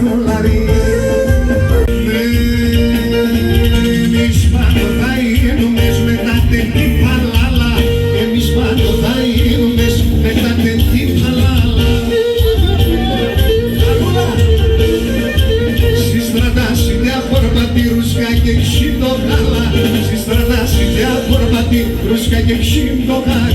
δολάρι. Εμείς πάντο θα γίνουμε μετά την παλάλα. Εμείς πάντο θα γίνουμε μετά την παλάλα. Στη στρατά σιδιά φορματί ρουσκα και ξύντο γάλα. Στη στρατά σιδιά φορματί ρουσκα και ξύντο γάλα.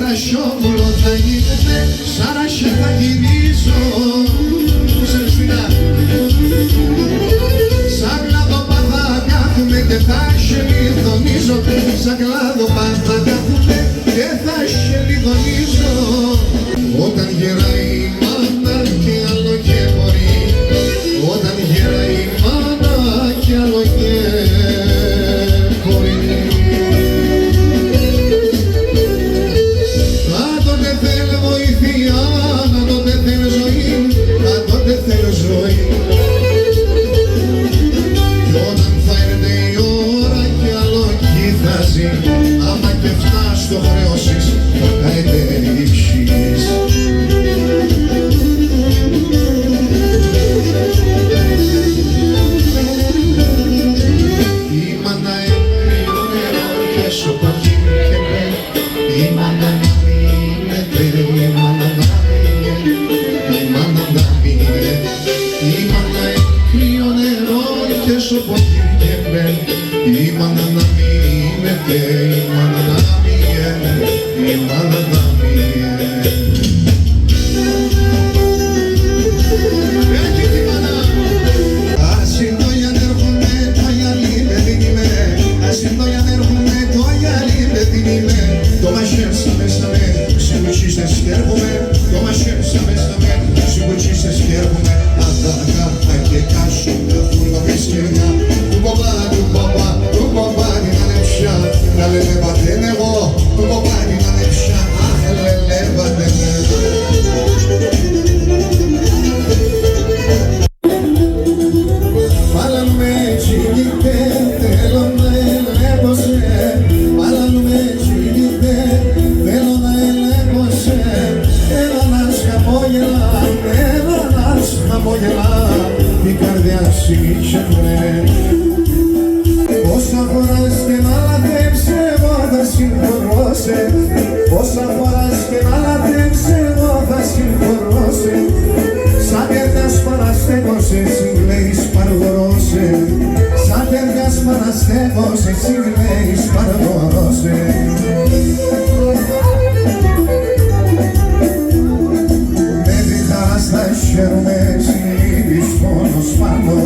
Ρασιόπουλο θα γίνετε, σαράσια θα γυρίζω. Σαν κλαδοπάθα κάθουμε και θα σελιδονίζω. Σαν κλαδοπάθα κάθουμε και θα σελιδονίζω. Όταν γεράει η μάνα και άλλο και μπορεί. Όταν γεράει η μάνα και άλλο και μπορεί. Άμα και φτάς το χρεώσεις, θα κατερρίψεις. Η μάνα έκρυο νερό και σοπακί και με. Η μάνα να μείνεται, η μάνα να μείνεται, η μάνα να μείνεται. Η μάνα έκρυο νερό και σοπακί και με. Η μάνα να μείνεται, η μάνα να μείνεται, η μάνα να μείνεται. Εκεί τη μάνα. Ασύντο για να έρχομαι το αγιαλί με την ημέ. Ασύντο για να έρχομαι το αγιαλί με την ημέ. Το μαχαίρσα μέσα με, συμπουτσίστες και έρχομαι. Το μαχαίρσα μέσα με, συμπουτσίστες και έρχομαι. Αυτά τα κάρτα και κάσου, καθούν τα πισκεριά. Του μπαμπά, του μπαμπά, του μπαμπά. Να λένε πατέν εγώ, το κοπάνι να είναι πια, αχ λένε πατέν εγώ. Μάλλον με τσιγείτε, θέλω να ελέγχωσε. Μάλλον με τσιγείτε, θέλω να ελέγχωσε. Έλα να σκαμόγελα, έλα να σκαμόγελα. Η καρδιά συνήθισε βρε. Πόσα φοράς και να λατρέψε εγώ θα συγχωρώσαι. Πόσα φοράς και να λατρέψε εγώ θα συγχωρώσαι. Σαν τέργας παραστέκωσε, συγκλέεις παρηγορώσαι. Σαν τέργας παραστέκωσε, συγκλέεις παρηγορώσαι. Με τη χαρά στα χαίρομαι, συνήθεις πόνος πάνω.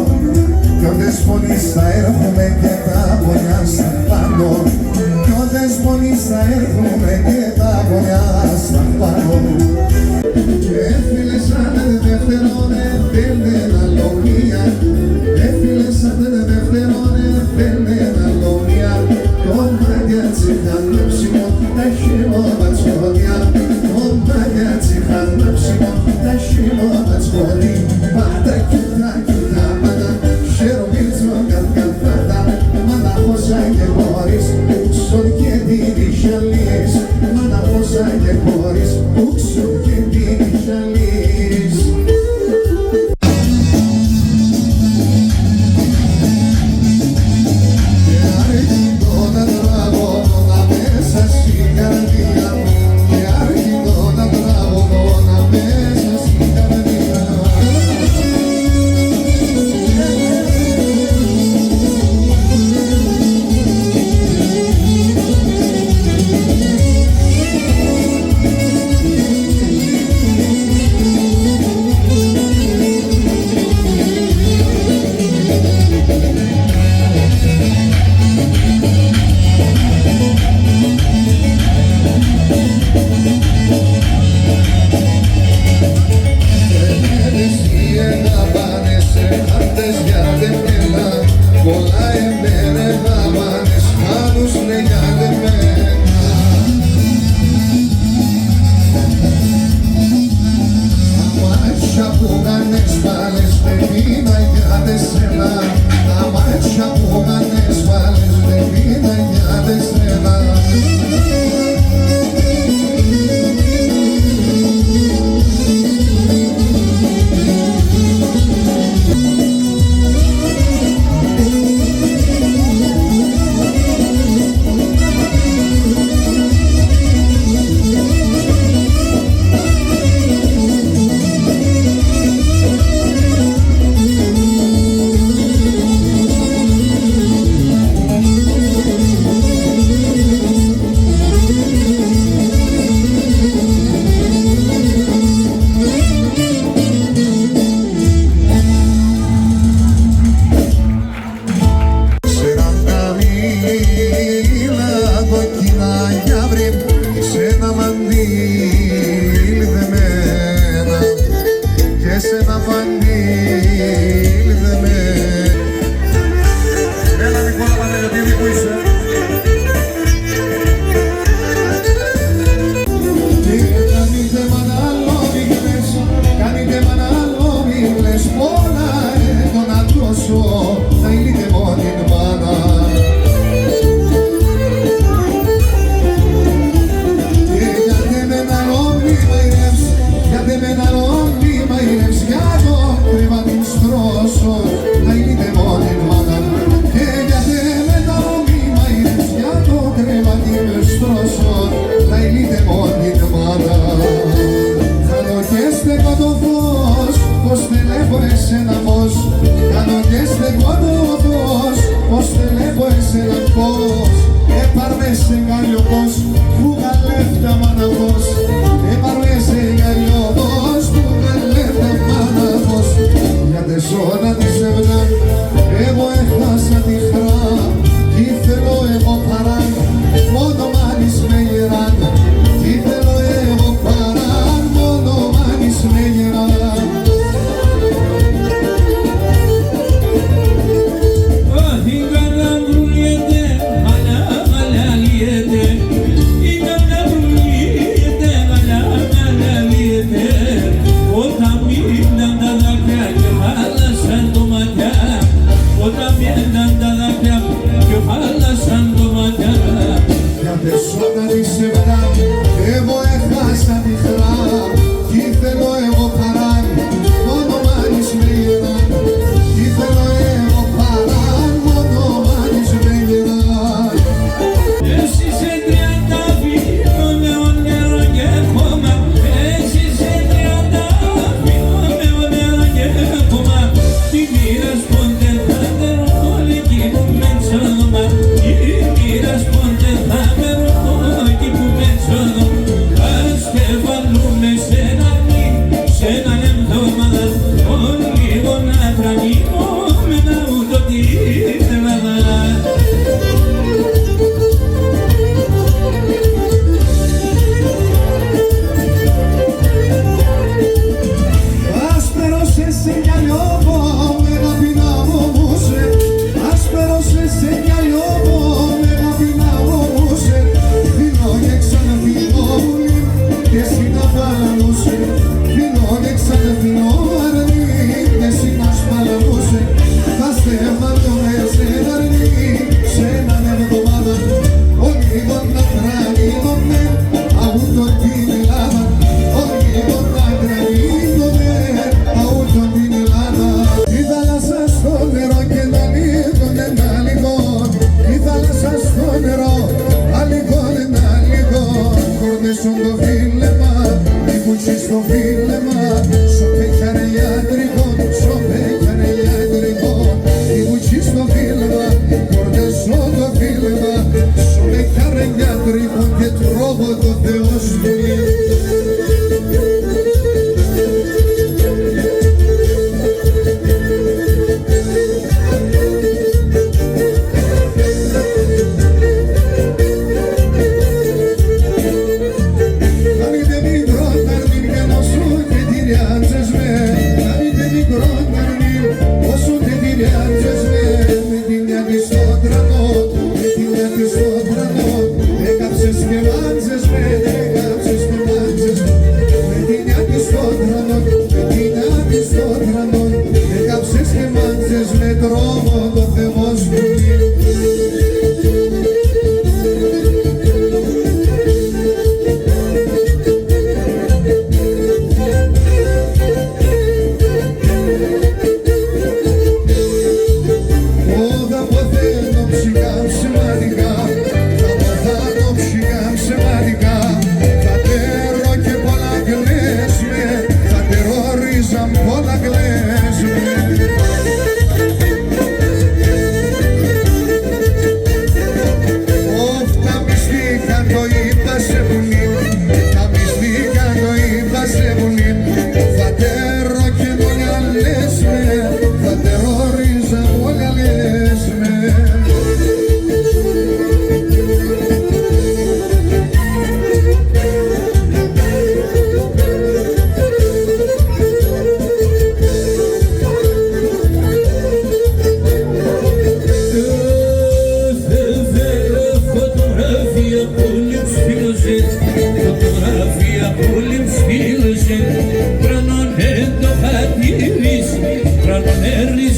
Κι ότες πονείς θα έρχομαι και τα πονιά στα πάνω. Κι ότες πονείς θα έρχομαι και τα πονιά στα πάνω. Έφυλε σαν δευτερόνε, θέλε αλωνία. Έφυλε σαν δευτερόνε, θέλε αλωνία. Το μαγιάτσι χανέψιμο, τα χειμώνα τσχολιά. Το μαγιάτσι χανέψιμο, τα χειμώνα τσχολιά. Πάντα κοιτά, κοιτά, πάντα. Χερομίτσο καρκαφάτα, μάνα πόσα και χωρίς, ούξον και την ηχαλής. Μάνα πόσα και χωρίς, ούξον και την ηχαλής. βάλες δεν πίνα για τεσσένα. Τα μάτια που κάνες βάλες δεν πίνα για τεσσένα.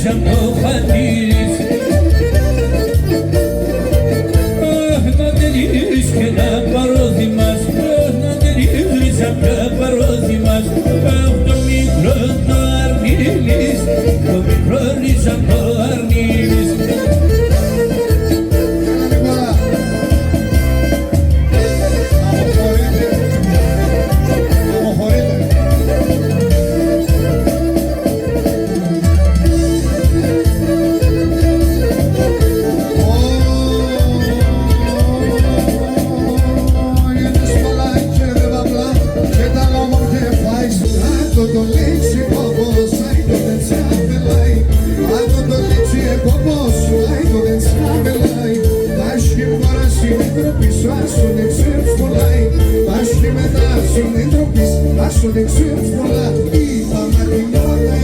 σαν το χατήρις. Να τελείς και να παρόδημας, να τελείς απ' τα παρόδημας. Το μικρό το αρνίλης, το μικρό σαν το αρνίλης. Acho de xirfola i pamatinola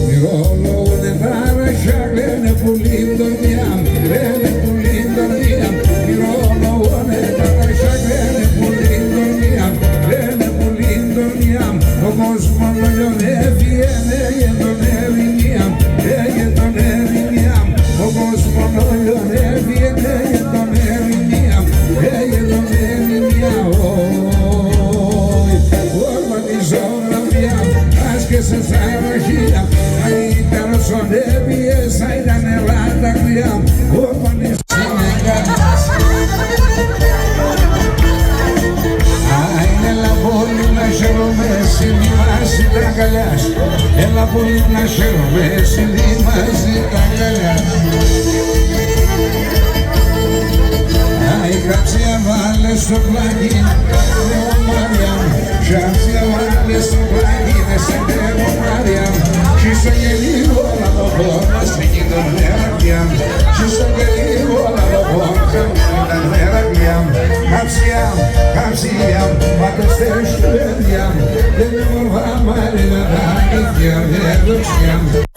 Mirolo de vara shaglene pulim dormiam, lene pulim dormiam. Mirolo de vara shaglene pulim dormiam, lene pulim dormiam. Όπως μόνο λιονεύγαινε για τον Ερηνιάμ, για τον Ερηνιάμ. Όπως μόνο λιονεύγαινε για τον Ερηνιάμ, για τον Ερηνιάμ. Και σε σαροχεία, ήταν σονέβιες, ήταν Ελλάδα κρυά, όπανες συνεγγάνες. Έλα πολύ να χαίρομαι, συνδυμάζει τα αγκαλιάς. Έλα πολύ να χαίρομαι, συνδυμάζει τα αγκαλιάς. Η κάψια βάλε στο πλάκι, Θεό Μαριά μου. Κάψια βάλε στο πλάκι, δεν σε θέλω Μαριά μου. Κι στο γελίο όλα το πόνο, σε κοίτον νερακιά μου. Κι στο γελίο όλα το πόνο, σε κοίτον νερακιά μου. Κάψια μου, κάψια μου, πάντως θες του παιδιά μου. Δεν με μορφά μάρι να τα νύχια, δεν δόξια μου.